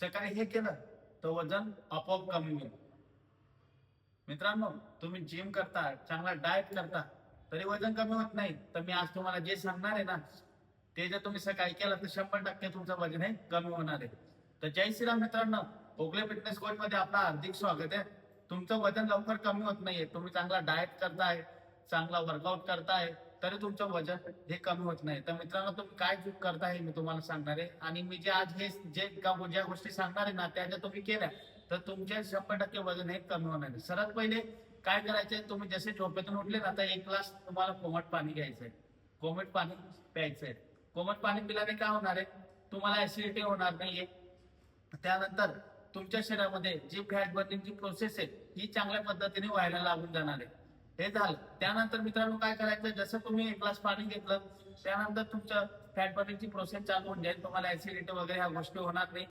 सकाळी हे केलं तर वजन आपोआप कमी होईल. मित्रांनो, तुम्ही जिम करता, चांगला डाएट करता, तरी वजन कमी होत नाही, तर मी आज तुम्हाला जे सांगणार आहे ना, ते जर तुम्ही सकाळी केलं तर 100% तुमचं वजन हे कमी होणार आहे. तर जय श्रीराम मित्रांनो, ओगले फिटनेस कोच मध्ये आपलं हार्दिक स्वागत आहे. तुमचं वजन लवकर कमी होत नाहीये, तुम्ही चांगला डाएट करताय, चांगला वर्कआउट करताय, तरी तुमचं वजन हे कमी होत नाही. तर मित्रांनो, तुम्ही काय चूक करताय हे मी तुम्हाला सांगणार आहे. आणि मी जे आज हे ज्या गोष्टी सांगणार आहे ना, त्या जर तुम्ही केल्या तर तुमचे 100% वजन हे कमी होणार आहे. सर्वात पहिले काय करायचंय, तुम्ही जसे झोपेतून उठले ना, तर 1 ग्लास तुम्हाला कोमट पाणी घ्यायचंय, कोमट पाणी प्यायचंय. कोमट पाणी पिल्याने काय होणार आहे, तुम्हाला ऍसिडिटी होणार नाहीये. त्यानंतर तुमच्या शरीरामध्ये जी फॅट बर्निंगची प्रोसेस आहे ही चांगल्या पद्धतीने व्हायला लागून जाणार आहे. हे झालं. त्यानंतर मित्रांनो काय करायचं, जसं तुम्ही 1 ग्लास पाणी घेतलं त्यानंतर तुमचं फॅट बर्निंगची प्रोसेस चालू होऊन जाईल, तुम्हाला ऍसिडिटी वगैरे ह्या गोष्टी होणार नाही.